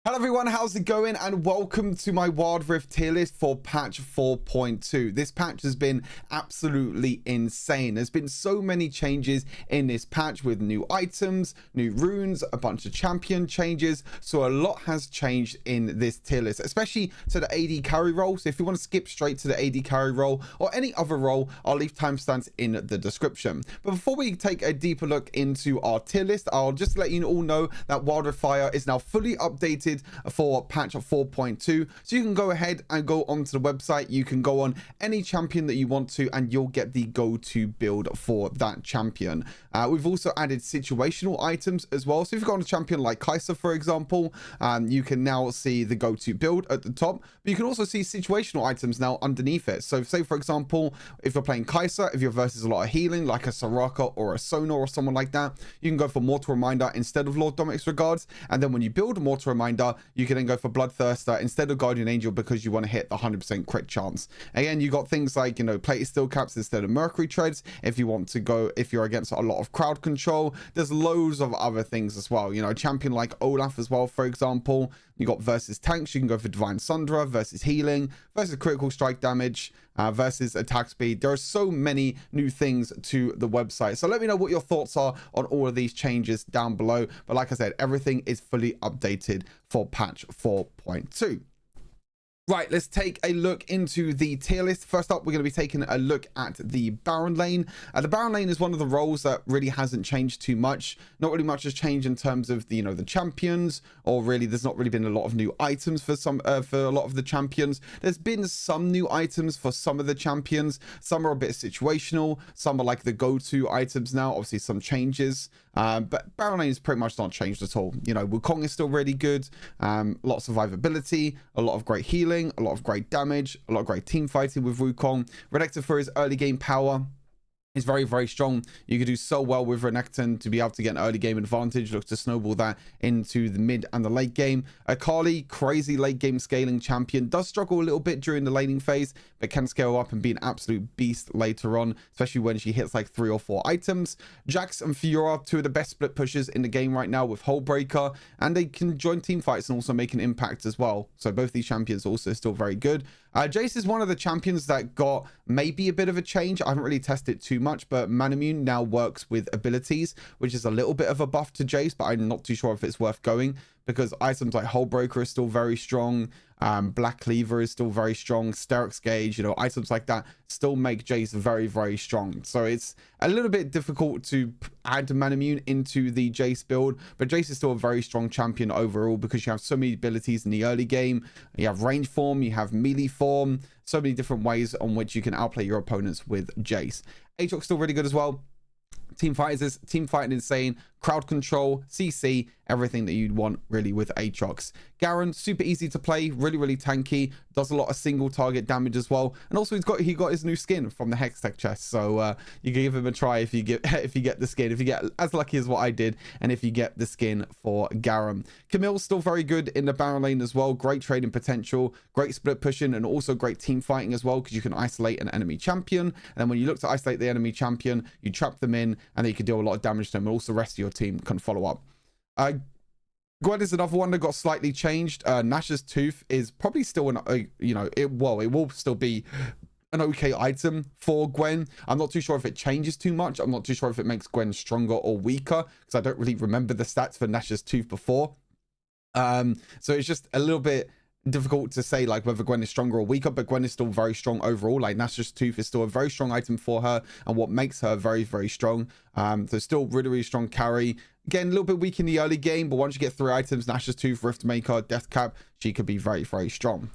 Hello everyone, how's it going? And welcome to my Wild Rift tier list for patch 4.2. This patch has been absolutely insane. There's been so many changes in this patch with new items, new runes, a bunch of champion changes. So a lot has changed in this tier list, especially to the AD carry role. So if you want to skip straight to the AD carry role or any other role, I'll leave timestamps in the description. But before we take a deeper look into our tier list, I'll just let you all know that Wild Rift Fire is now fully updated for patch 4.2, so you can go ahead and go onto the website. You can go on any champion that you want to and you'll get the go-to build for that champion. We've also added situational items as well, so if you've got a champion like Kai'Sa, for example, you can now see the go-to build at the top, but you can also see situational items now underneath it. So say, for example, if you're playing Kai'Sa, if you're versus a lot of healing like a Soraka or a Sonar or someone like that, you can go for Mortal Reminder instead of Lord Dominic's Regards. And then when you build a Mortal Reminder, you can then go for Bloodthirster instead of Guardian Angel because you want to hit the 100% crit chance. Again, you got things like, Plated Steel Caps instead of Mercury Treads if you want to go, if you're against a lot of crowd control. There's loads of other things as well. A champion like Olaf as well, for example. You got versus tanks, you can go for Divine Sundra, versus healing, versus critical strike damage, versus attack speed. There are so many new things to the website. So let me know what your thoughts are on all of these changes down below. But like I said, everything is fully updated for patch 4.2. Right, let's take a look into the tier list. First up, we're going to be taking a look at the Baron lane. The Baron lane is one of the roles that really hasn't changed too much. Not really much has changed in terms of the, the champions, or really there's not really been a lot of new items for a lot of the champions. There's been some new items for some of the champions. Some are a bit situational. Some are like the go-to items now. Obviously, some changes. But Baron lane is pretty much not changed at all. Wukong is still really good. A lot of survivability, a lot of great healing, a lot of great damage, a lot of great team fighting with Wukong. Renekton for his early game power is very, very strong. You could do so well with Renekton to be able to get an early game advantage. Look to snowball that into the mid and the late game. Akali, crazy late game scaling champion, does struggle a little bit during the laning phase, but can scale up and be an absolute beast later on, especially when she hits like 3 or 4 items. Jax and Fiora, two of the best split pushers in the game right now with Hullbreaker, and they can join team fights and also make an impact as well. So both these champions also still very good. Jace is one of the champions that got maybe a bit of a change. I haven't really tested it too much, but Manamune now works with abilities, which is a little bit of a buff to Jace, but I'm not too sure if it's worth going because items like Hullbreaker is still very strong. Black Cleaver is still very strong. Sterix Gauge, items like that still make Jace very, very strong. So it's a little bit difficult to add Manamune into the Jace build, but Jace is still a very strong champion overall because you have so many abilities in the early game. You have range form, you have melee form, so many different ways on which you can outplay your opponents with Jace. Aatrox's still really good as well. Team fighting insane, crowd control, CC, everything that you'd want really with Aatrox. Garen, super easy to play, really, really tanky, does a lot of single target damage as well, and also he got his new skin from the Hextech chest, so you can give him a try if you get the skin, if you get as lucky as what I did, and if you get the skin for Garen. Camille's still very good in the Baron lane as well, great trading potential, great split pushing, and also great team fighting as well because you can isolate an enemy champion, and then when you look to isolate the enemy champion, you trap them in, and then you can deal a lot of damage to them, and also the rest of your team can follow up. Gwen is another one that got slightly changed. Nash's Tooth is probably still it will still be an okay item for Gwen. I'm not too sure if it changes too much. I'm not too sure if it makes Gwen stronger or weaker because I don't really remember the stats for Nash's Tooth before. So it's just a little bit difficult to say like whether Gwen is stronger or weaker, but Gwen is still very strong overall. Like Nash's Tooth is still a very strong item for her and what makes her very, very strong. So still really, really strong carry. Again, a little bit weak in the early game, but once you get 3 items, Nash's Tooth, Riftmaker, Death Cap, she could be very, very strong.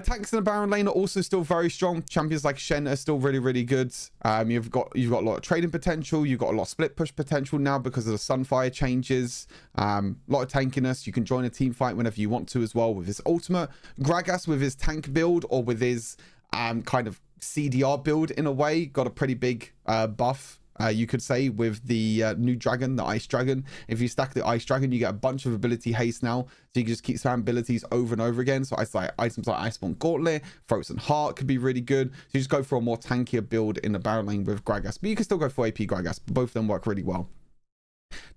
Tanks in the Baron lane are also still very strong. Champions like Shen are still really, really good. You've got a lot of trading potential. You've got a lot of split push potential now because of the Sunfire changes. A lot of tankiness. You can join a team fight whenever you want to as well with his ultimate. Gragas with his tank build or with his kind of CDR build in a way got a pretty big buff. You could say with the new dragon, the ice dragon. If you stack the ice dragon, you get a bunch of ability haste now, so you can just keep spamming abilities over and over again. So it's like items like Iceborne Gauntlet, Frozen Heart could be really good. So you just go for a more tankier build in the Baron lane with Gragas, but you can still go for AP Gragas. Both of them work really well.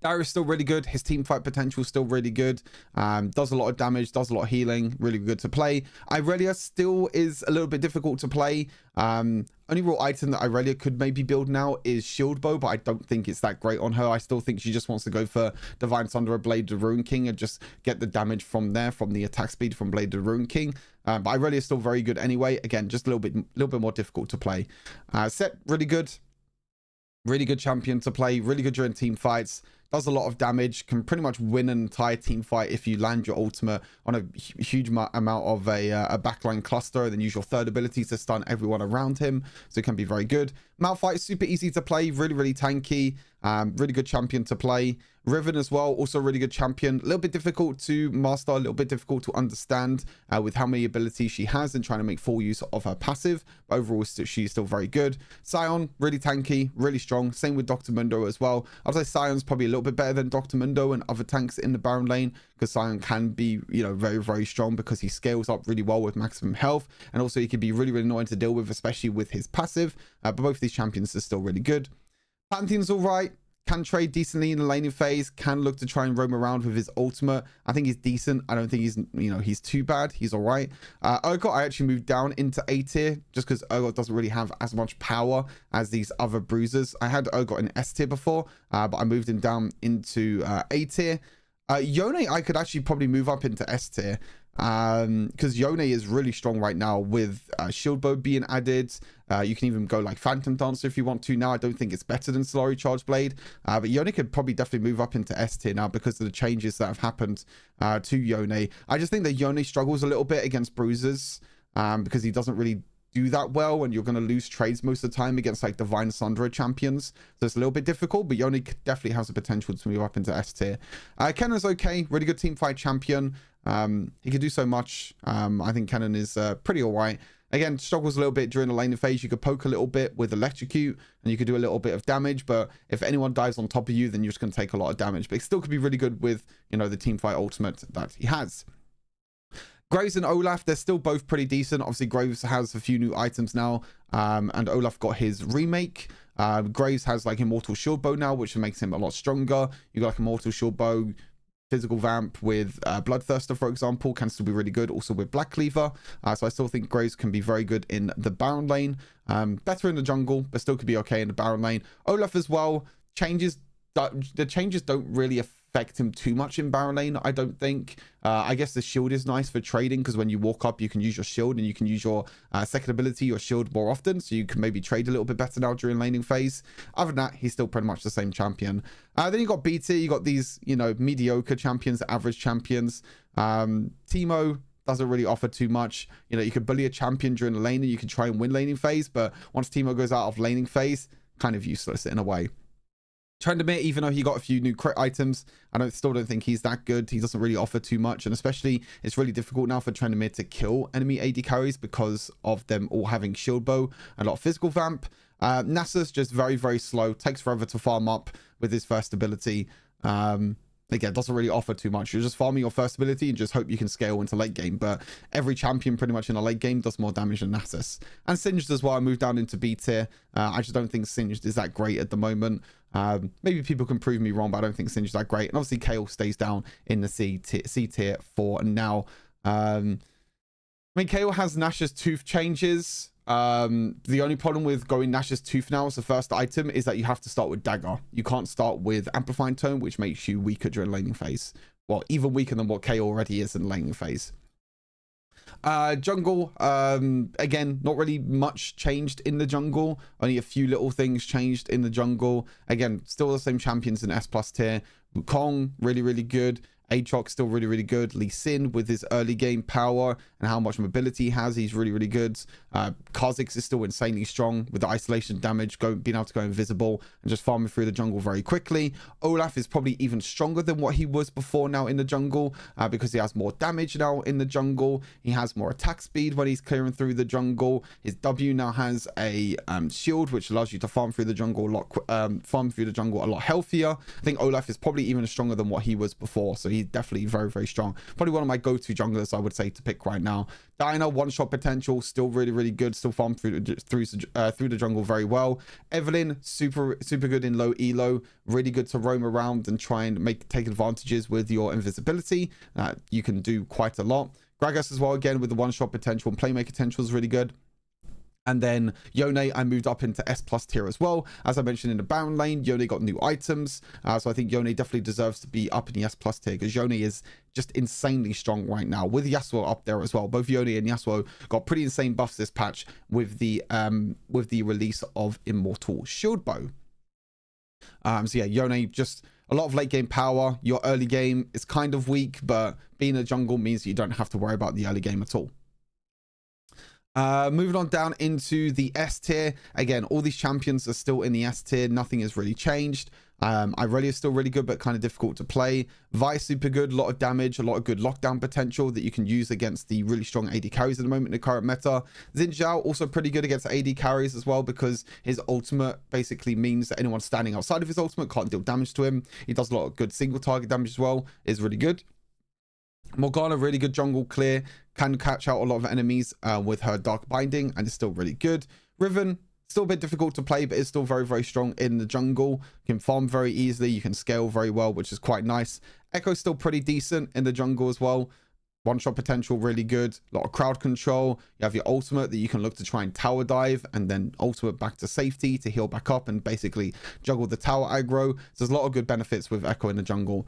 Darius still really good. His team fight potential is still really good. Does a lot of damage, does a lot of healing. Really good to play. Irelia still is a little bit difficult to play. Only real item that Irelia could maybe build now is Shield Bow, but I don't think it's that great on her. I still think she just wants to go for Divine Thunder, Blade of the Rune King, and just get the damage from there, from the attack speed from Blade of the Rune King. But Irelia is still very good anyway. Again, just a little bit more difficult to play. Set really good. Really good champion to play, really good during team fights, does a lot of damage, can pretty much win an entire team fight if you land your ultimate on a huge amount of a backline cluster, and then use your third ability to stun everyone around him. So it can be very good. Malphite is super easy to play, really tanky, really good champion to play. Riven as well, also really good champion. A little bit difficult to master, a little bit difficult to understand with how many abilities she has and trying to make full use of her passive. But overall, she's still very good. Sion, really tanky, really strong. Same with Dr. Mundo as well. I'd say Sion's probably a little bit better than Dr. Mundo and other tanks in the Baron lane, because Sion can be, you know, very strong because he scales up really well with maximum health. And also he can be really annoying to deal with, especially with his passive. But both of these champions are still really good. Pantheon's all right. Can trade decently in the laning phase, can look to try and roam around with his ultimate. I think he's decent. I don't think he's, you know, he's too bad. He's all right. Urgot, I actually moved down into A tier just because Urgot doesn't really have as much power as these other bruisers. I had Urgot in S tier before, but I moved him down into A tier. Yone, I could actually probably move up into S tier, because Yone is really strong right now with Shield Bow being added. You can even go like Phantom Dancer if you want to now. I don't think it's better than Solari Charge Blade, but Yone could probably definitely move up into S tier now because of the changes that have happened to Yone. I just think that Yone struggles a little bit against bruisers because he doesn't really do that well, and you're going to lose trades most of the time against like Divine Sundra champions, so it's a little bit difficult. But Yone definitely has the potential to move up into S tier. Kennen's okay, really good team fight champion. He can do so much. I think Kennen is pretty all right. Again, struggles a little bit during the laning phase. You could poke a little bit with Electrocute, and you could do a little bit of damage, but if anyone dives on top of you, then you're just going to take a lot of damage. But it still could be really good with, you know, the team fight ultimate that he has. Graves and Olaf, they're still both pretty decent. Obviously, Graves has a few new items now, and Olaf got his remake. Graves has like Immortal Shield Bow now, which makes him a lot stronger. You got like Immortal Shield Bow, Physical Vamp with Bloodthirster, for example, can still be really good. Also with Black Cleaver. So I still think Graves can be very good in the Baron lane. Better in the jungle, but still could be okay in the Baron lane. Olaf as well, the changes don't really affect him too much in Baron lane, I don't think. I guess the shield is nice for trading, because when you walk up you can use your shield, and you can use your second ability, your shield, more often, so you can maybe trade a little bit better now during laning phase. Other than that, he's still pretty much the same champion. Then you got B tier, you got these, you know, mediocre champions, average champions. Teemo doesn't really offer too much. You know, you could bully a champion during the lane and you can try and win laning phase, but once Teemo goes out of laning phase, kind of useless in a way. Tryndamere, even though he got a few new crit items, I still don't think he's that good. He doesn't really offer too much, and especially it's really difficult now for Tryndamere to kill enemy AD carries because of them all having Shield Bow and a lot of Physical Vamp. Nasus just very slow, takes forever to farm up with his first ability. Again, doesn't really offer too much. You're just farming your first ability and just hope you can scale into late game. But every champion pretty much in a late game does more damage than Nasus. And Singed as well, I moved down into B tier. I just don't think Singed is that great at the moment. Maybe people can prove me wrong, but I don't think Singed is that great. And obviously Kayle stays down in the C tier for now. I mean, Kayle has Nash's tooth changes. The only problem with going Nash's Tooth now as the first item is that you have to start with Dagger. You can't start with Amplifying Tone, which makes you weaker during laning phase. Well, even weaker than what Kayle already is in laning phase. Jungle, again, not really much changed in the jungle. Only a few little things changed in the jungle. Again, still the same champions in S+ tier. Wukong, really good. Aatrox still really good. Lee Sin with his early game power and how much mobility he has, he's really good. Kha'Zix is still insanely strong with the isolation damage, being able to go invisible and just farming through the jungle very quickly. Olaf is probably even stronger than what he was before now in the jungle, because he has more damage now in the jungle. He has more attack speed when he's clearing through the jungle. His W now has a shield, which allows you to farm through the jungle a lot healthier. I think Olaf is probably even stronger than what he was before, so he's definitely very, very strong. Probably one of my go-to junglers, I would say, to pick right now. Diana, one-shot potential, still really, really good. Still farm through the jungle very well. Evelyn, super good in low elo. Really good to roam around and try and take advantages with your invisibility. You can do quite a lot. Gragas as well, again, with the one-shot potential and playmaker potential is really good. And then Yone, I moved up into S+ tier as well. As I mentioned in the Baron lane, Yone got new items. So I think Yone definitely deserves to be up in the S+ tier because Yone is just insanely strong right now, with Yasuo up there as well. Both Yone and Yasuo got pretty insane buffs this patch with the release of Immortal Shield Bow. So yeah, Yone, just a lot of late game power. Your early game is kind of weak, but being a jungle means you don't have to worry about the early game at all. Moving on down into the S tier. Again, all these champions are still in the S tier. Nothing has really changed. Irelia is still really good, but kind of difficult to play. Vi, super good, a lot of damage, a lot of good lockdown potential that you can use against the really strong AD carries at the moment in the current meta. Xin Zhao, also pretty good against AD carries as well, because his ultimate basically means that anyone standing outside of his ultimate can't deal damage to him. He does a lot of good single target damage as well, is really good. Morgana, really good jungle clear, can catch out a lot of enemies with her dark binding, and is still really good. Riven, still a bit difficult to play, but is still very, very strong in the jungle. You can farm very easily, you can scale very well, which is quite nice. Echo's still pretty decent in the jungle as well. One-shot potential, really good. A lot of crowd control. You have your ultimate that you can look to try and tower dive, and then ultimate back to safety to heal back up and basically juggle the tower aggro. So there's a lot of good benefits with Echo in the jungle.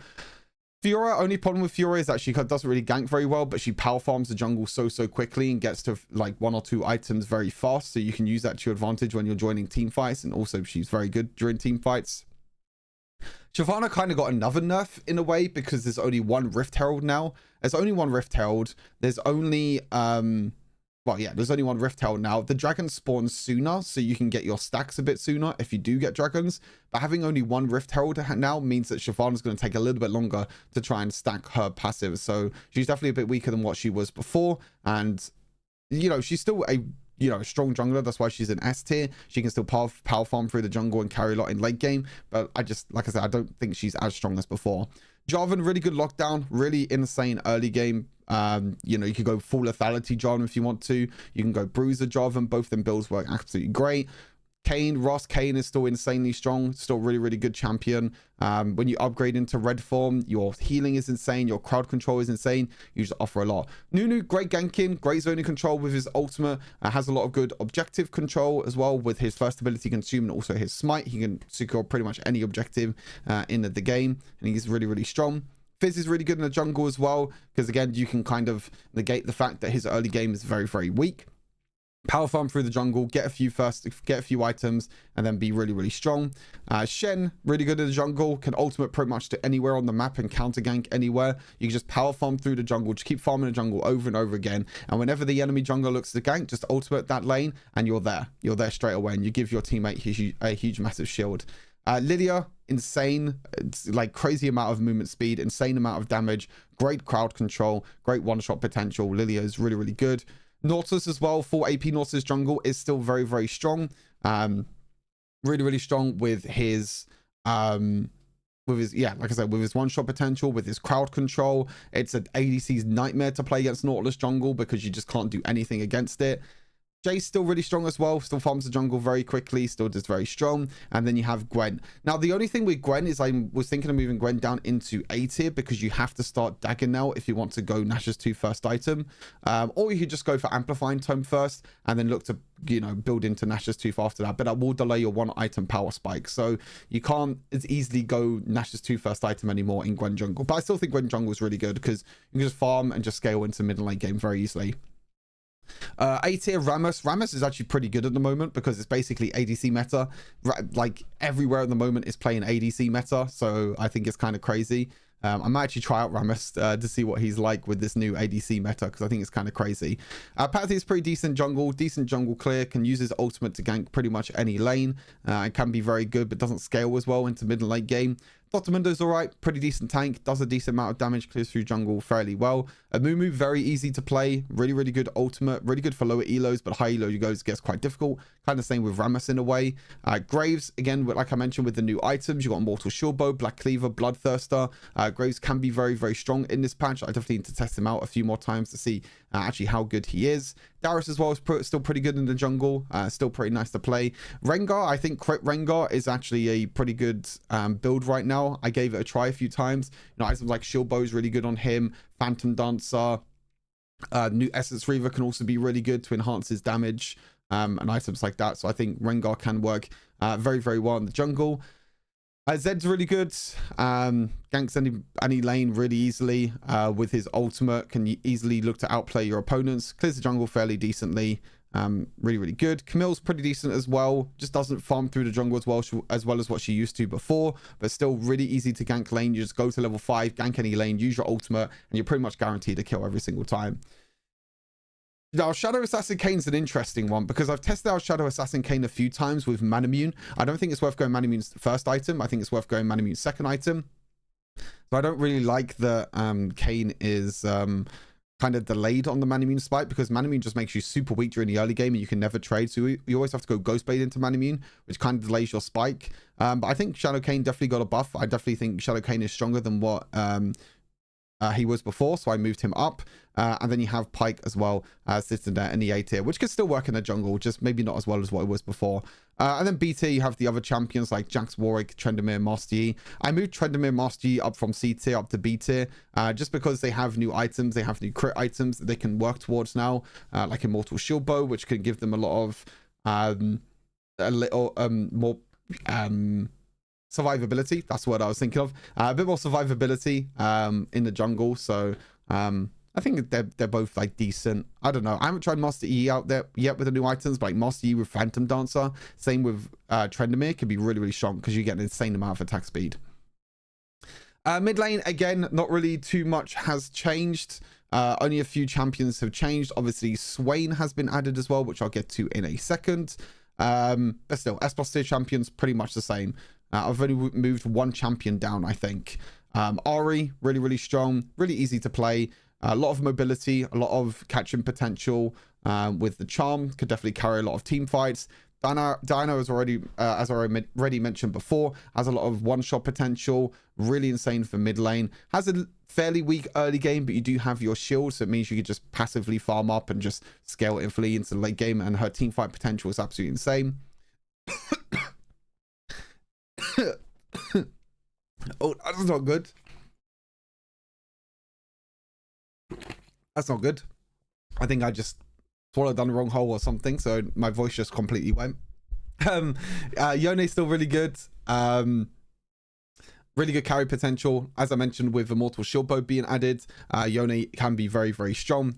Fiora, only problem with Fiora is that she doesn't really gank very well, but she power farms the jungle so quickly and gets to like 1 or 2 items very fast, so you can use that to your advantage when you're joining team fights, and also she's very good during team fights. Shyvana kind of got another nerf in a way, because there's only 1 Rift Herald now. There's only 1 Rift Herald. There's only well, yeah, there's only 1 Rift Herald now. The dragon spawns sooner, so you can get your stacks a bit sooner if you do get dragons. But having only 1 Rift Herald now means that Shyvana's going to take a little bit longer to try and stack her passive. So she's definitely a bit weaker than what she was before. And, you know, she's still a, you know, strong jungler. That's why she's in S tier. She can still power farm through the jungle and carry a lot in late game. But I just, like I said, I don't think she's as strong as before. Jarvan, really good lockdown, really insane early game. You know, you could go full lethality Jarvan if you want to. You can go bruiser Jarvan. Both of them builds work absolutely great. Ross Kane is still insanely strong, still really good champion. When you upgrade into red form, your healing is insane, your crowd control is insane. You just offer a lot. Nunu, great ganking, great zoning control with his ultimate. Has a lot of good objective control as well with his first ability consume and also his smite. He can secure pretty much any objective in the game, and he's really strong. Fizz is really good in the jungle as well, because again, you can kind of negate the fact that his early game is very weak. Power farm through the jungle, get a few items, and then be really strong. Shen, really good in the jungle, can ultimate pretty much to anywhere on the map and counter gank anywhere. You can just power farm through the jungle, just keep farming the jungle over and over again. And whenever the enemy jungler looks to gank, just ultimate that lane, and you're there. You're there straight away, and you give your teammate a huge massive shield. Lilia, insane. It's like crazy amount of movement speed, insane amount of damage, great crowd control, great one-shot potential. Lilia is really good. Nautilus as well, full AP Nautilus jungle is still very strong. Really strong with his yeah, like I said, with his one-shot potential, with his crowd control. It's an ADC's nightmare to play against Nautilus jungle because you just can't do anything against it. Jay's still really strong as well, still farms the jungle very quickly, still does very strong. And then you have Gwen. Now, the only thing with Gwen is I was thinking of moving Gwen down into A tier, because you have to start Dagger now if you want to go Nash's 2 first item. Or you could just go for Amplifying Tome first and then look to, you know, build into Nash's 2 after that. But that will delay your 1 item power spike. So you can't as easily go Nash's 2 first item anymore in Gwen jungle. But I still think Gwen jungle is really good because you can just farm and just scale into mid and late game very easily. A tier Rammus. Rammus is actually pretty good at the moment because it's basically ADC meta. Like everywhere at the moment is playing ADC meta, so I think it's kind of crazy. I might actually try out Rammus to see what he's like with this new ADC meta, because I think it's kind of crazy. Pathy is pretty decent jungle clear, can use his ultimate to gank pretty much any lane. It can be very good, but doesn't scale as well into mid and late game. Dotamundo's all right, pretty decent tank, does a decent amount of damage, clears through jungle fairly well. Amumu, very easy to play, really good ultimate, really good for lower elos, but high elo gets quite difficult. Kind of same with Rammus in a way. Graves, again, like I mentioned with the new items, you got Immortal Shieldbow, Black Cleaver, Bloodthirster. Graves can be very strong in this patch. I definitely need to test him out a few more times to see actually how good he is. Darius as well is still pretty good in the jungle, still pretty nice to play. Rengar, I think Rengar is actually a pretty good build right now. I gave it a try a few times. You know, items like Shieldbow is really good on him. Phantom Dancer, new Essence Reaver can also be really good to enhance his damage, and items like that. So I think Rengar can work very well in the jungle. Zed's really good, ganks any lane really easily with his ultimate, can easily look to outplay your opponents, clears the jungle fairly decently, really good. Camille's pretty decent as well, just doesn't farm through the jungle as well as what she used to before, but still really easy to gank lane. You just go to level 5, gank any lane, use your ultimate, and you're pretty much guaranteed to kill every single time. Now, Shadow Assassin Kane's an interesting one because I've tested out Shadow Assassin Kane a few times with Manamune. I don't think it's worth going Manamune's first item. I think it's worth going Manamune's second item. So I don't really like that Kane is kind of delayed on the Manamune spike, because Manamune just makes you super weak during the early game and you can never trade. So you always have to go Ghostblade into Manamune, which kind of delays your spike. But I think Shadow Kane definitely got a buff. I definitely think Shadow Kane is stronger than what he was before, so I moved him up. And then you have Pyke as well, sitting there in the A tier, which could still work in the jungle, just maybe not as well as what it was before. And then B tier, you have the other champions like Jax, Warwick, Tryndamere, Master Yi. I moved Tryndamere, Master Yi up from C tier up to B tier, just because they have new items, they have new crit items that they can work towards now, like Immortal Shieldbow, which can give them a lot of a little more survivability. That's what I was thinking of. A bit more survivability in the jungle. So I think they're both like decent. I don't know. I haven't tried Master Yi out there yet with the new items, but like Master Yi with Phantom Dancer, same with Tryndamere, could be really strong because you get an insane amount of attack speed. Mid lane, again, not really too much has changed. Only a few champions have changed. Obviously, Swain has been added as well, which I'll get to in a second. But still, S+ tier champions pretty much the same. I've only moved one champion down, I think. Ahri, really strong, really easy to play. A lot of mobility, a lot of catching potential with the charm. Could definitely carry a lot of team fights. Dino is already, as I already mentioned before, has a lot of one-shot potential. Really insane for mid lane. Has a fairly weak early game, but you do have your shield, so it means you could just passively farm up and just scale infinitely into the late game. And her team fight potential is absolutely insane. Oh, that's not good. That's not good. I think I just swallowed down the wrong hole or something, so my voice just completely went. Yone's still really good. Really good carry potential. As I mentioned, with Immortal Shieldbow being added, Yone can be very strong.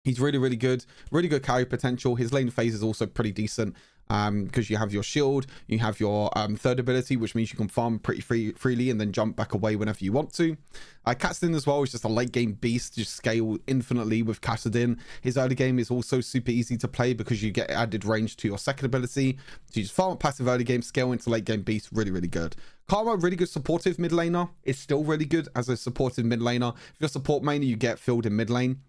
He's really good. Really good carry potential. His lane phase is also pretty decent. Because you have your shield, you have your third ability, which means you can farm pretty freely and then jump back away whenever you want to. Kassadin as well is just a late game beast, just scale infinitely with Kassadin. His early game is also super easy to play because you get added range to your second ability. So you just farm passive early game, scale into late game beast, really good. Karma, really good supportive mid laner, is still really good as a supportive mid laner. If you're a support main, you get filled in mid lane.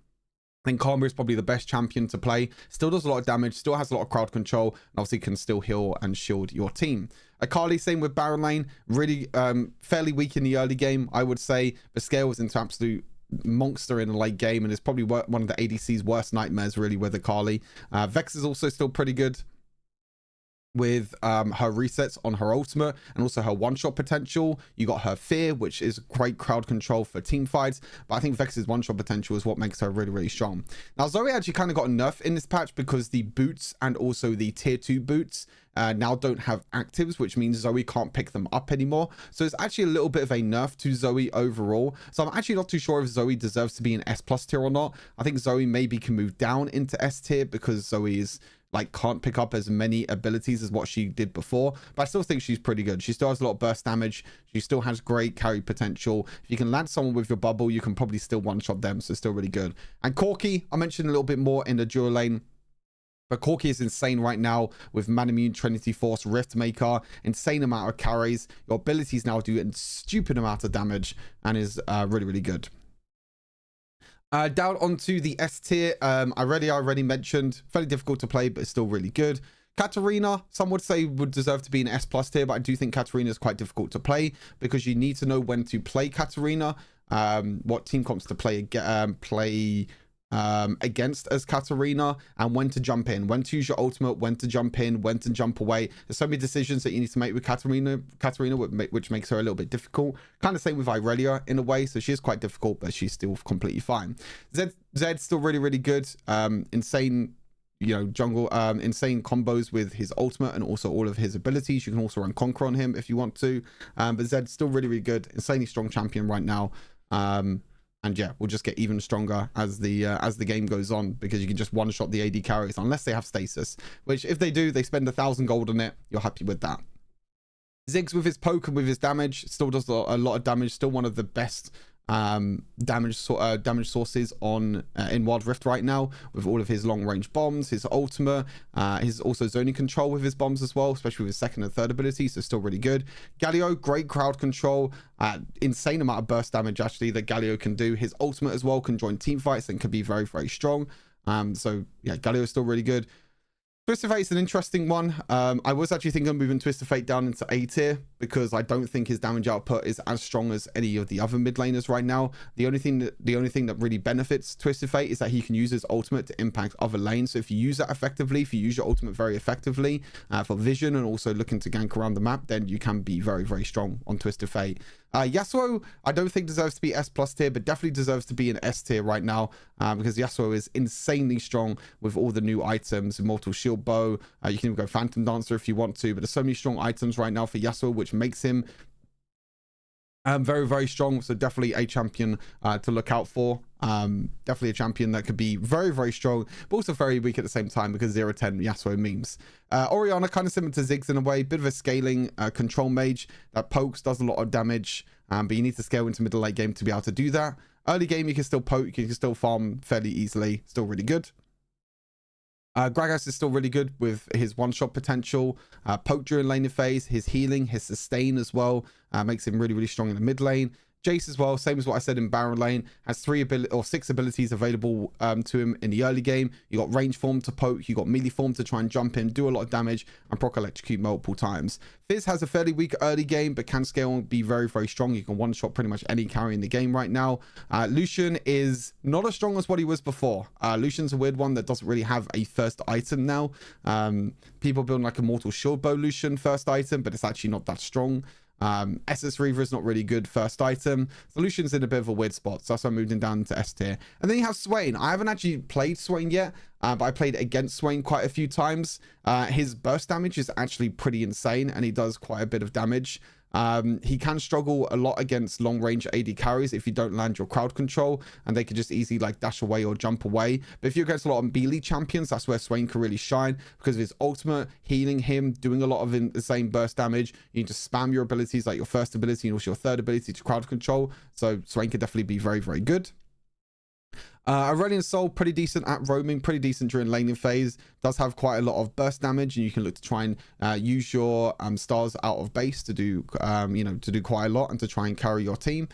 I think Karma is probably the best champion to play. Still does a lot of damage, still has a lot of crowd control, and obviously can still heal and shield your team. Akali, same with Baron lane. Really fairly weak in the early game, I would say, but scales into absolute monster in the late game and is probably one of the ADC's worst nightmares, really, with Akali. Vex is also still pretty good with her resets on her ultimate and also her one-shot potential. You got her fear, which is great crowd control for team fights, but I think Vex's one-shot potential is what makes her really strong. Now Zoe actually kind of got a nerf in this patch because the boots and also the tier 2 boots now don't have actives, which means Zoe can't pick them up anymore. So it's actually a little bit of a nerf to Zoe overall. So I'm actually not too sure if Zoe deserves to be an S+ tier or not. I think Zoe maybe can move down into S tier because Zoe is like can't pick up as many abilities as what she did before, but I still think she's pretty good. She still has a lot of burst damage. She still has great carry potential. If you can land someone with your bubble, you can probably still one-shot them, so still really good. And Corki, I mentioned a little bit more in the dual lane. But Corki is insane right now with Manamune, Trinity Force, Rift Maker, insane amount of carries. Your abilities now do a stupid amount of damage and is really, really good. Down onto the S tier, I already mentioned, fairly difficult to play, but it's still really good. Katarina, some would say would deserve to be an S plus tier, but I do think Katarina is quite difficult to play because you need to know when to play Katarina, what team comps to play against as Katarina, and when to jump in, when to use your ultimate, when to jump in, when to jump away. There's so many decisions that you need to make with Katarina, which makes her a little bit difficult. Kind of same with Irelia in a way, so she is quite difficult, but she's still completely fine. Zed's still really, really good. Insane, you know, jungle, insane combos with his ultimate and also all of his abilities. You can also run Conquer on him if you want to, but Zed's still really, really good. Insanely strong champion right now. And yeah, we'll just get even stronger as the game goes on, because you can just one-shot the AD carries unless they have stasis, which if they do, they spend 1,000 gold on it, you're happy with that. Ziggs with his poke and with his damage still does a lot of damage, still one of the best damage sources on in Wild Rift right now, with all of his long range bombs, his ultimate, his also zoning control with his bombs as well, especially with his second and third ability, so still really good. Galio, great crowd control, insane amount of burst damage actually that Galio can do. His ultimate as well can join team fights and can be very, very strong. So yeah, Galio is still really good. Twisted Fate is an interesting one. I was actually thinking of moving Twisted Fate down into A tier because I don't think his damage output is as strong as any of the other mid laners right now. The only thing that really benefits Twisted Fate is that he can use his ultimate to impact other lanes. So if you use that effectively, if you use your ultimate very effectively for vision and also looking to gank around the map, then you can be very, very strong on Twisted Fate. Yasuo, I don't think deserves to be S plus tier, but definitely deserves to be an S tier right now, because Yasuo is insanely strong with all the new items. Immortal Shield Bow, you can even go Phantom Dancer if you want to, but there's so many strong items right now for Yasuo, which makes him very, very strong. So definitely a champion to look out for. Definitely a champion that could be very, very strong, but also very weak at the same time because 0-10 Yasuo memes. Orianna, kind of similar to Ziggs in a way, bit of a scaling control mage that pokes, does a lot of damage, but you need to scale into middle late game to be able to do that. Early game, you can still poke, you can still farm fairly easily, still really good. Gragas is still really good with his one-shot potential, poke during laning phase, his healing, his sustain as well, makes him really, really strong in the mid lane. Jace as well, same as what I said in Baron lane, has 6 abilities available to him in the early game. You got range form to poke, you got melee form to try and jump in, do a lot of damage, and proc electrocute multiple times. Fizz has a fairly weak early game, but can scale and be very, very strong. You can one-shot pretty much any carry in the game right now. Lucian is not as strong as what he was before. Lucian's a weird one that doesn't really have a first item now. People build like a Immortal Shield Bow Lucian first item, but it's actually not that strong. SS Reaver is not really good first item. Solution's in a bit of a weird spot, so that's why I moved him down to S tier. And then you have Swain. I haven't actually played Swain yet, but I played against Swain quite a few times. His burst damage is actually pretty insane, and he does quite a bit of damage. He can struggle a lot against long range AD carries if you don't land your crowd control, and they can just easily like dash away or jump away. But if you're against a lot of melee champions, that's where Swain can really shine because of his ultimate, healing him, doing a lot of insane burst damage. You can just spam your abilities, like your first ability and also your third ability to crowd control. So Swain can definitely be very, very good. Aurelion Sol, pretty decent at roaming, pretty decent during laning phase, does have quite a lot of burst damage, and you can look to try and use your stars out of base to do to do quite a lot and to try and carry your team.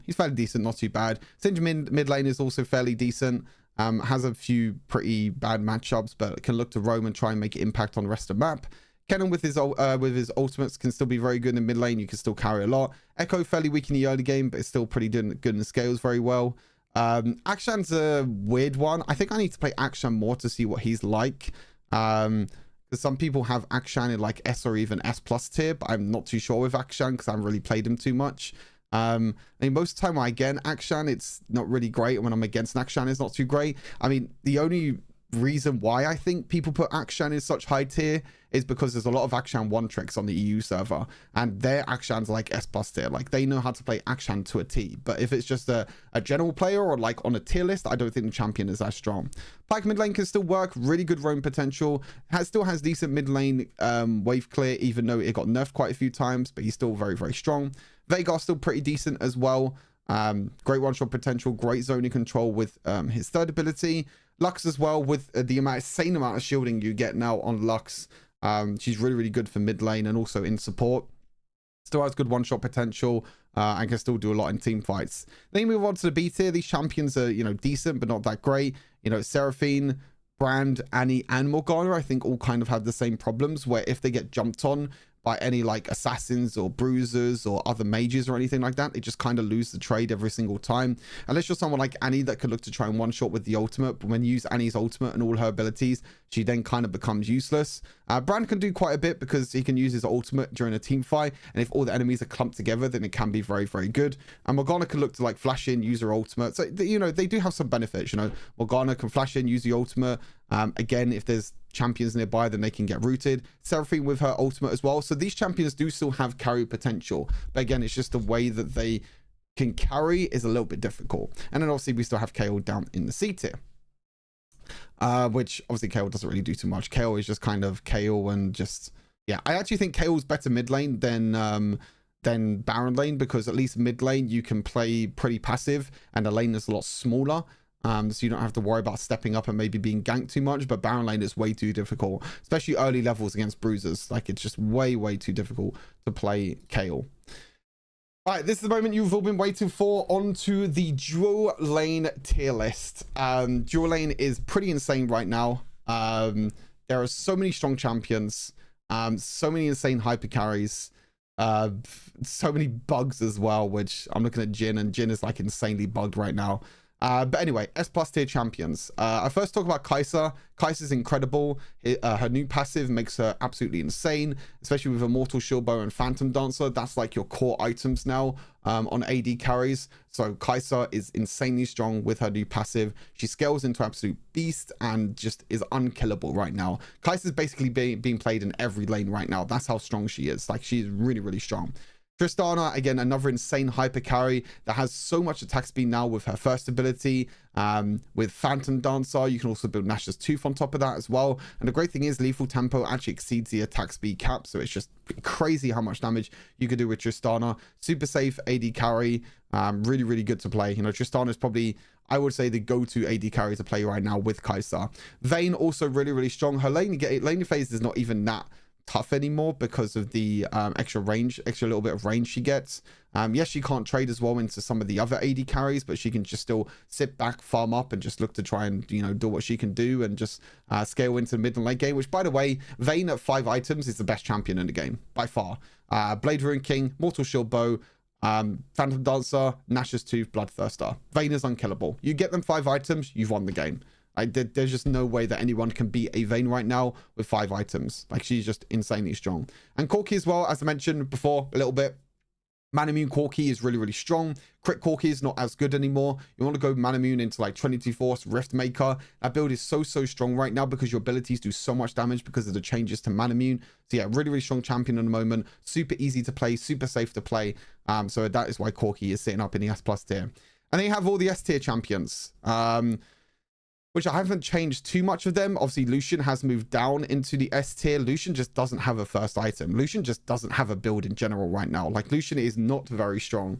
He's fairly decent, not too bad. Syndra mid lane is also fairly decent, has a few pretty bad matchups, but can look to roam and try and make an impact on the rest of the map. Kennen with his ultimates can still be very good in mid lane. You can still carry a lot. Echo fairly weak in the early game, but it's still pretty good and scales very well. Akshan's a weird one. I think I need to play Akshan more to see what he's like. Because some people have Akshan in like S or even S plus tier, but I'm not too sure with Akshan because I haven't really played him too much. I mean, most of the time when I get Akshan, it's not really great. And when I'm against Akshan, it's not too great. I mean, the only reason why I think people put Akshan in such high tier is because there's a lot of Akshan one tricks on the EU server, and their Akshan's like S plus tier. Like, they know how to play Akshan to a T. But if it's just a general player or like on a tier list, I don't think the champion is as strong. Pyke mid lane can still work, really good roam potential, still has decent mid lane wave clear, even though it got nerfed quite a few times, but he's still very, very strong. Veigar's still pretty decent as well. Great one-shot potential, great zoning control with his third ability. Lux as well, with the insane amount of shielding you get now on Lux. She's really, really good for mid lane and also in support. Still has good one-shot potential and can still do a lot in team fights. Then you move on to the B tier. These champions are, decent, but not that great. Seraphine, Brand, Annie, and Morgana, I think all kind of have the same problems, where if they get jumped on by any like assassins or bruisers or other mages or anything like that, they just kind of lose the trade every single time. Unless you're someone like Annie that could look to try and one-shot with the ultimate, but when you use Annie's ultimate and all her abilities, she then kind of becomes useless. Brand can do quite a bit because he can use his ultimate during a team fight, and if all the enemies are clumped together, then it can be very, very good. And Morgana can look to like flash in, use her ultimate. So, they do have some benefits. Morgana can flash in, use the ultimate. Again, if there's champions nearby, then they can get rooted. Seraphine with her ultimate as well. So these champions do still have carry potential, but again, it's just the way that they can carry is a little bit difficult. And then obviously we still have KO down in the C tier, which obviously KO doesn't really do too much. KO is just kind of KO, and just, yeah, I actually think KO is better mid lane than Baron lane, because at least mid lane you can play pretty passive and the lane is a lot smaller. So you don't have to worry about stepping up and maybe being ganked too much. But Baron lane is way too difficult, especially early levels against bruisers. Like, it's just way, way too difficult to play Kayle. All right, this is the moment you've all been waiting for. Onto the dual lane tier list. Dual lane is pretty insane right now. There are so many strong champions, so many insane hyper carries, so many bugs as well, which I'm looking at Jhin, and Jhin is like insanely bugged right now. But anyway, S+ tier champions. I first talk about Kai'Sa. Kai'Sa's incredible. Her new passive makes her absolutely insane, especially with Immortal Shield Bow and Phantom Dancer. That's like your core items now on AD carries. So Kai'Sa is insanely strong with her new passive. She scales into absolute beast and just is unkillable right now. Kai'Sa's basically being played in every lane right now. That's how strong she is. Like, she's really, really strong. Tristana, again, another insane hyper carry that has so much attack speed now with her first ability. With Phantom Dancer, you can also build Nash's Tooth on top of that as well. And the great thing is lethal tempo actually exceeds the attack speed cap, so it's just crazy how much damage you could do with Tristana. Super safe AD carry, really, really good to play. Tristana is probably, I would say, the go-to AD carry to play right now with Kai'Sa. Vayne also really, really strong. Her lane phase is not even that tough anymore because of the extra little bit of range she gets. Yes, she can't trade as well into some of the other AD carries, but she can just still sit back, farm up, and just look to try and do what she can do, and just scale into the mid and late game, which, by the way, Vayne at 5 items is the best champion in the game by far. Blade Ruin King, Mortal Shield Bow, Phantom Dancer, Nash's Tooth, Bloodthirster. Vayne is unkillable. You get them 5 items, you've won the game. There's just no way that anyone can beat a Vayne right now with 5 items. Like, she's just insanely strong. And Corki as well, as I mentioned before a little bit. Manamune Corki is really, really strong. Crit Corki is not as good anymore. You want to go Manamune into like Trinity Force, Rift Maker. That build is so, so strong right now because your abilities do so much damage because of the changes to Manamune. So yeah, really, really strong champion at the moment. Super easy to play, super safe to play. So that is why Corki is sitting up in the S+ tier. And then you have all the S tier champions. Which I haven't changed too much of them. Obviously, Lucian has moved down into the S tier. Lucian just doesn't have a first item. Lucian just doesn't have a build in general right now. Like, Lucian is not very strong.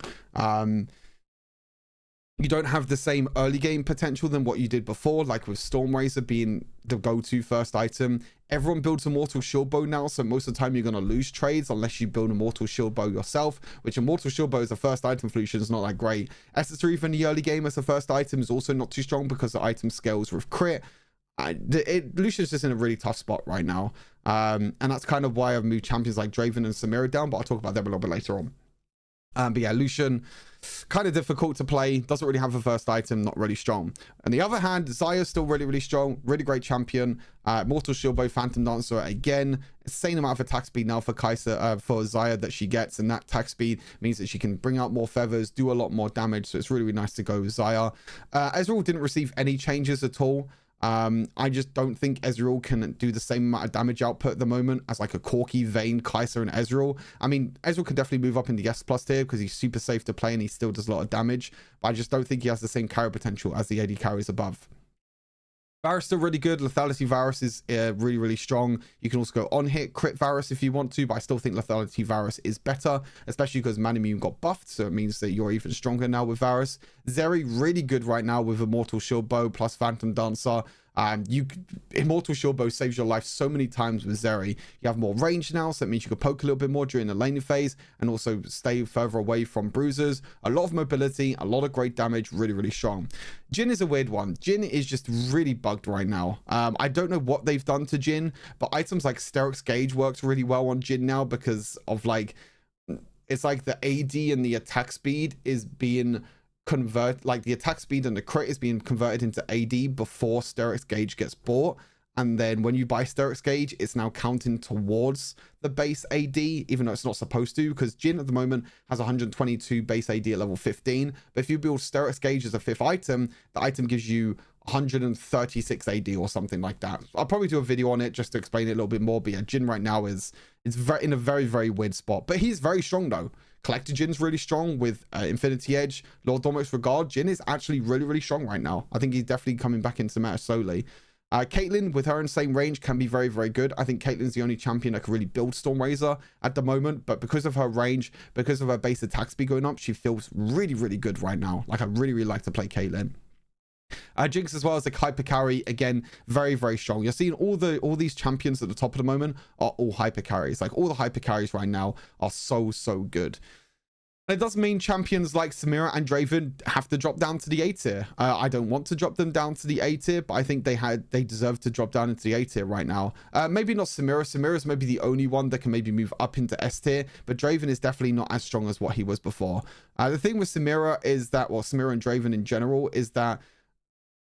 You don't have the same early game potential than what you did before, like with Stormrazor being the go-to first item. Everyone builds a Immortal Shield Bow now, so most of the time you're going to lose trades unless you build a Immortal Shield Bow yourself, which Immortal Shield Bow is the first item for Lucian is not that great. Esther even in the early game as the first item is also not too strong because the item scales with crit. Lucian's just in a really tough spot right now. And that's kind of why I've moved champions like Draven and Samira down, but I'll talk about them a little bit later on. But yeah, Lucian, kind of difficult to play, doesn't really have a first item, not really strong. On the other hand, Xayah's still really, really strong, really great champion. Mortal Shield Bow, Phantom Dancer, again, insane amount of attack speed now for Kai'Sa, for Xayah that she gets, and that attack speed means that she can bring out more feathers, do a lot more damage, so it's really, really nice to go with Xayah. Ezreal didn't receive any changes at all. I just don't think Ezreal can do the same amount of damage output at the moment as like a Corki, Vayne, Kai'Sa, and Ezreal. I mean, Ezreal can definitely move up in the S+ tier because he's super safe to play and he still does a lot of damage, but I just don't think he has the same carry potential as the AD carries above. Varus still really good. Lethality Varus is really, really strong. You can also go on hit, crit Varus if you want to, but I still think Lethality Varus is better, especially because Manamune got buffed, so it means that you're even stronger now with Varus. Zeri, really good right now with Immortal Shield Bow plus Phantom Dancer. Immortal Shield Bow saves your life so many times with Zeri. You have more range now, so that means you can poke a little bit more during the laning phase and also stay further away from bruisers. A lot of mobility, a lot of great damage, really, really strong. Jhin is a weird one. Jhin is just really bugged right now. I don't know what they've done to Jhin, but items like Sterix Gauge works really well on Jhin now because of like, it's like the AD and the attack speed is being like the attack speed and the crit is being converted into AD before Sterix Gauge gets bought, and then when you buy Sterix Gauge, it's now counting towards the base AD, even though it's not supposed to, because Jhin at the moment has 122 base AD at level 15, but if you build Sterix Gauge as a 5th item, the item gives you 136 AD or something like that. I'll probably do a video on it just to explain it a little bit more, but yeah, Jhin right now is in a very, very weird spot, but he's very strong though. Collector Jin's really strong with Infinity Edge. Lord Dominic's Regard. Jhin is actually really, really strong right now. I think he's definitely coming back into meta slowly. Caitlyn, with her insane range, can be very, very good. I think Caitlyn's the only champion that can really build Stormrazor at the moment, but because of her range, because of her base attack speed going up, she feels really, really good right now. Like, I really, really like to play Caitlyn. Jinx as well as the hyper carry, again, very, very strong. You're seeing all these champions at the top of the moment are all hyper carries. Like, all the hyper carries right now are so, so good. It does mean champions like Samira and Draven have to drop down to the A tier. I don't want to drop them down to the A tier, but I think they deserve to drop down into the A tier right now. Maybe not Samira. Samira is maybe the only one that can maybe move up into S tier, but Draven is definitely not as strong as what he was before. The thing with Samira is that, well, Samira and Draven in general, is that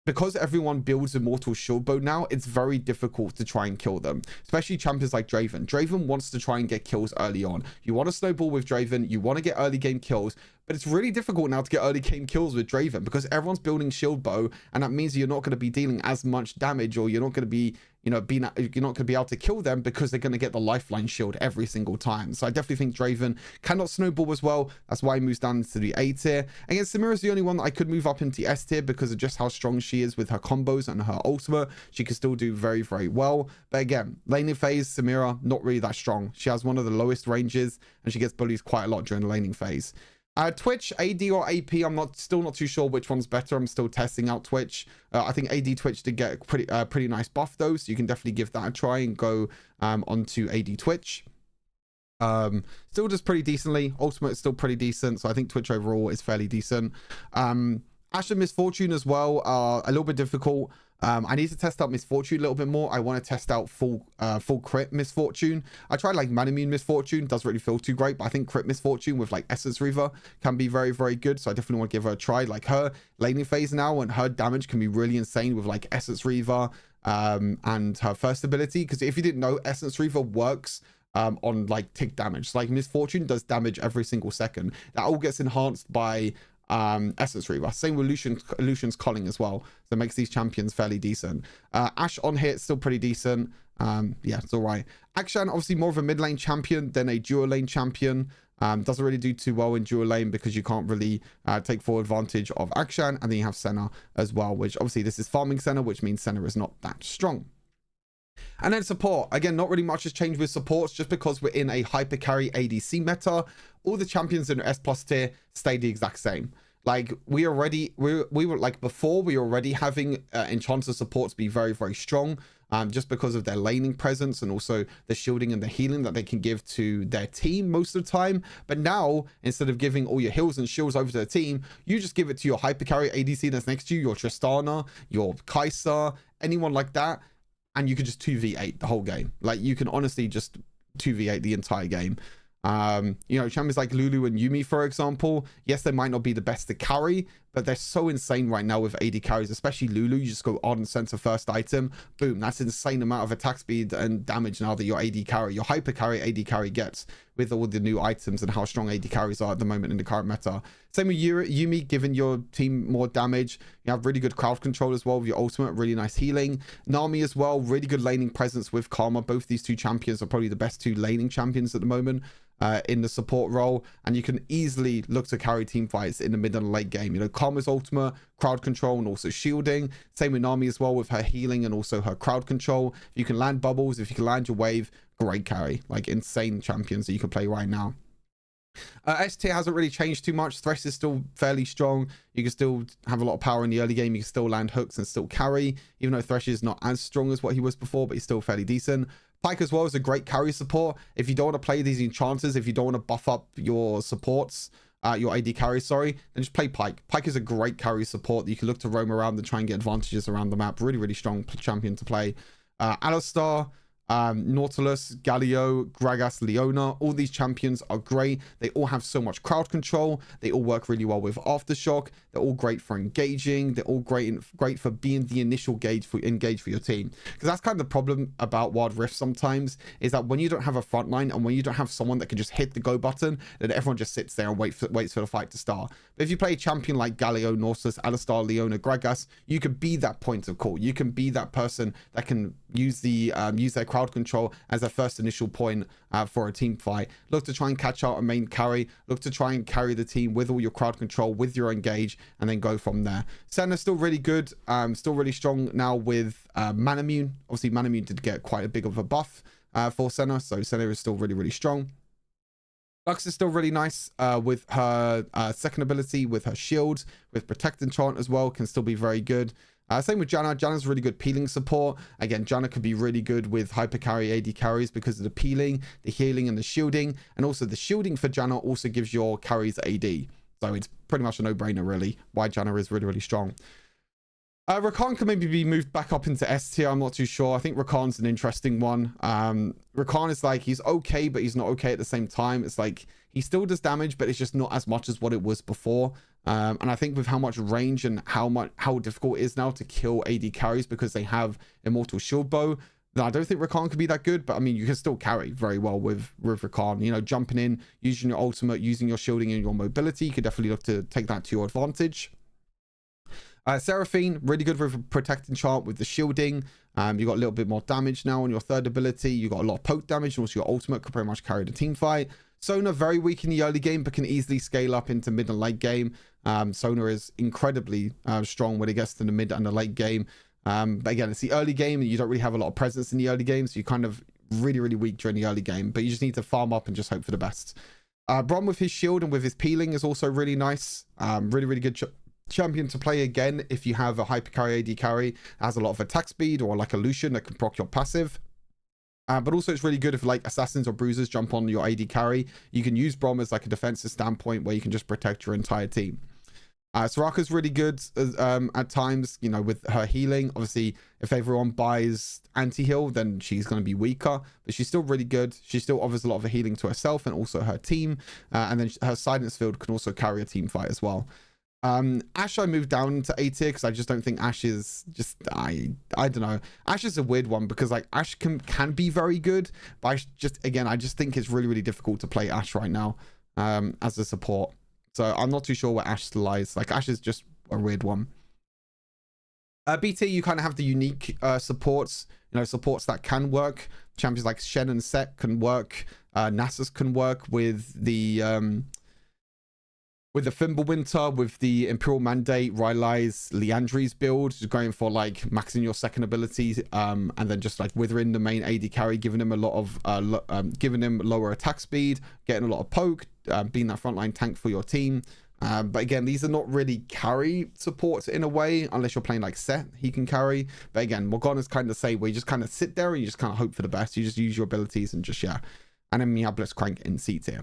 because everyone builds Immortal Shield Bow now, it's very difficult to try and kill them, especially champions like Draven. Draven wants to try and get kills early on. You want to snowball with Draven, you want to get early game kills, but it's really difficult now to get early game kills with Draven because everyone's building Shield Bow, and that means you're not going to be dealing as much damage, or you're not going to be, you're not going to be able to kill them because they're going to get the lifeline shield every single time. So I definitely think Draven cannot snowball as well. That's why he moves down to the A tier. Again, Samira's the only one that I could move up into S tier because of just how strong she is with her combos and her ultimate. She can still do very, very well. But again, laning phase, Samira, not really that strong. She has one of the lowest ranges and she gets bullied quite a lot during the laning phase. Twitch, AD or AP, I'm still not too sure which one's better. I'm still testing out Twitch. I think AD Twitch did get a pretty nice buff though, so you can definitely give that a try and go onto AD Twitch. Still just pretty decently. Ultimate is still pretty decent, so I think Twitch overall is fairly decent. Ashe and Misfortune as well are a little bit difficult. I need to test out Misfortune a little bit more. I want to test out full crit Misfortune. I tried like Manamune Misfortune, doesn't really feel too great, but I think crit Misfortune with like Essence Reaver can be very, very good. So I definitely want to give her a try. Like her laning phase now and her damage can be really insane with like Essence Reaver and her first ability. Because if you didn't know, Essence Reaver works on like tick damage. So, like Misfortune does damage every single second. That all gets enhanced by Essence Reaver. Same with Lucian's Calling as well, so it makes these champions fairly decent. Ashe on hit still pretty decent. Yeah, it's all right. Akshan obviously more of a mid lane champion than a dual lane champion. Doesn't really do too well in dual lane because you can't really take full advantage of Akshan. And then you have Senna as well, which obviously this is farming Senna, which means Senna is not that strong. And then support, again, not really much has changed with supports, just because we're in a hyper carry ADC meta. All the champions in S plus tier stay the exact same. Like we were like before, we were already having enchanter supports be very, very strong, just because of their laning presence and also the shielding and the healing that they can give to their team most of the time. But now, instead of giving all your heals and shields over to the team, you just give it to your hyper carry ADC that's next to you, your Tristana, your Kai'Sa, anyone like that. And you could just 2v8 the whole game. Like you can honestly just 2v8 the entire game. You know, champions like Lulu and Yuumi, for example, yes, they might not be the best to carry, but they're so insane right now with AD carries, especially Lulu. You just go on and center first item, boom, that's an insane amount of attack speed and damage now that your AD carry, your hyper carry AD carry gets with all the new items and how strong AD carries are at the moment in the current meta. Same with Yuumi, giving your team more damage. You have really good crowd control as well with your ultimate, really nice healing. Nami as well, really good laning presence with Karma. Both these two champions are probably the best two laning champions at the moment in the support role, and you can easily look to carry team fights in the mid and late game. You know, Karma's ultimate, crowd control, and also shielding. Same with Nami as well, with her healing and also her crowd control. If you can land bubbles, if you can land your wave, great carry. Like, insane champions that you can play right now. S tier hasn't really changed too much. Thresh is still fairly strong. You can still have a lot of power in the early game. You can still land hooks and still carry, even though Thresh is not as strong as what he was before, but he's still fairly decent. Pyke as well is a great carry support. If you don't want to play these enchanters, if you don't want to buff up your supports, your AD carries, sorry, then just play Pyke. Pyke is a great carry support that you can look to roam around and try and get advantages around the map. Really, really strong champion to play. Alistar, Nautilus, Galio, Gragas, Leona, all these champions are great. They all have so much crowd control. They all work really well with Aftershock. They're all great for engaging. They're all great for being the initial engage for your team. Because that's kind of the problem about Wild Rift sometimes, is that when you don't have a front line and when you don't have someone that can just hit the go button, then everyone just sits there and waits for the fight to start. But if you play a champion like Galio, Nautilus, Alistar, Leona, Gragas, you can be that point of call. You can be that person that can use their crowd control as their first initial point for a team fight. Look to try and catch out a main carry. Look to try and carry the team with all your crowd control, with your engage, and then go from there. Senna's still really good, still really strong now with Manamune. Obviously, Manamune did get quite a big of a buff for Senna, so Senna is still really, really strong. Lux is still really nice with her second ability, with her shield, with Protect Enchant as well, can still be very good. Same with Janna. Janna's really good peeling support. Again, Janna could be really good with hyper carry AD carries because of the peeling, the healing, and the shielding. And also the shielding for Janna also gives your carries AD. So it's pretty much a no-brainer, really, why Janna is really, really strong. Rakan can maybe be moved back up into S tier. I'm not too sure. I think Rakan's an interesting one. Rakan is like, he's okay, but he's not okay at the same time. It's like, he still does damage, but it's just not as much as what it was before. And I think with how much range and how difficult it is now to kill AD carries because they have Immortal Shield Bow, then I don't think Rakan could be that good. But I mean, you can still carry very well with Rakan. You know, jumping in, using your ultimate, using your shielding and your mobility, you could definitely look to take that to your advantage. Seraphine, really good with Protect Enchant with the shielding. You got a little bit more damage now on your third ability. You got a lot of poke damage, and also your ultimate could pretty much carry the team fight. Sona, very weak in the early game, but can easily scale up into mid and late game. Sona is incredibly strong when it gets to the mid and the late game. But again, it's the early game, and you don't really have a lot of presence in the early game, so you're kind of really, really weak during the early game. But you just need to farm up and just hope for the best. Brom with his shield and with his peeling is also really nice. Really, really good champion to play again if you have a hyper carry AD carry that has a lot of attack speed, or like a Lucian that can proc your passive. But also it's really good if like assassins or bruisers jump on your AD carry. You can use Brom as like a defensive standpoint where you can just protect your entire team. Soraka's really good at times, you know, with her healing. Obviously, if everyone buys anti-heal, then she's going to be weaker, but she's still really good. She still offers a lot of healing to herself and also her team. And then her silence field can also carry a team fight as well. Ashe I moved down to A tier because I just don't think Ashe is just, I don't know. Ashe is a weird one because like Ashe can be very good, but I just think it's really, really difficult to play Ashe right now as a support. So I'm not too sure where Ashe lies. Like Ashe is just a weird one. BT, you kind of have the unique supports, you know, supports that can work. Champions like Shen and Set can work. Nasus can work with the Fimbulwinter, with the Imperial Mandate, Rylai's, Liandry's build, just going for like maxing your second ability, and then just like withering the main AD carry, giving him a lot of giving him lower attack speed, getting a lot of poke, being that frontline tank for your team. But again, these are not really carry supports in a way, unless you're playing like Set, he can carry. But again, Morgana's kind of say where you just kind of sit there and you just kind of hope for the best. You just use your abilities and just, yeah. And then we have Blitzcrank in C tier.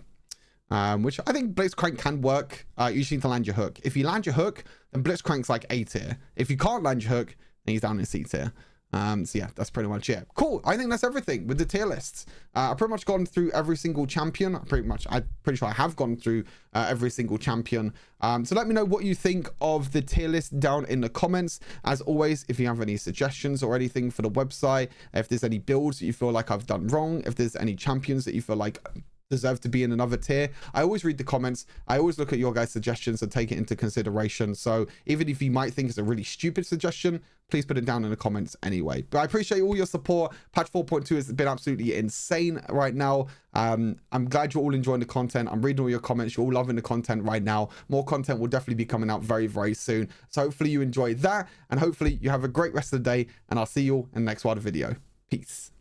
Which I think Blitzcrank can work. You just need to land your hook. If you land your hook, then Blitzcrank's like A tier. If you can't land your hook, then he's down in C tier. So yeah, that's pretty much it. Cool. I think that's everything with the tier lists. I've pretty much gone through every single champion. I'm pretty sure I have gone through every single champion. So let me know what you think of the tier list down in the comments. As always, if you have any suggestions or anything for the website, if there's any builds that you feel like I've done wrong, if there's any champions that you feel like deserve to be in another tier. I always read the comments. I always look at your guys' suggestions and take it into consideration. So even if you might think it's a really stupid suggestion, please put it down in the comments anyway. But I appreciate all your support. Patch 4.2 has been absolutely insane right now. I'm glad you're all enjoying the content. I'm reading all your comments. You're all loving the content right now. More content will definitely be coming out very, very soon. So hopefully you enjoy that, and hopefully you have a great rest of the day, and I'll see you all in the next video. Peace.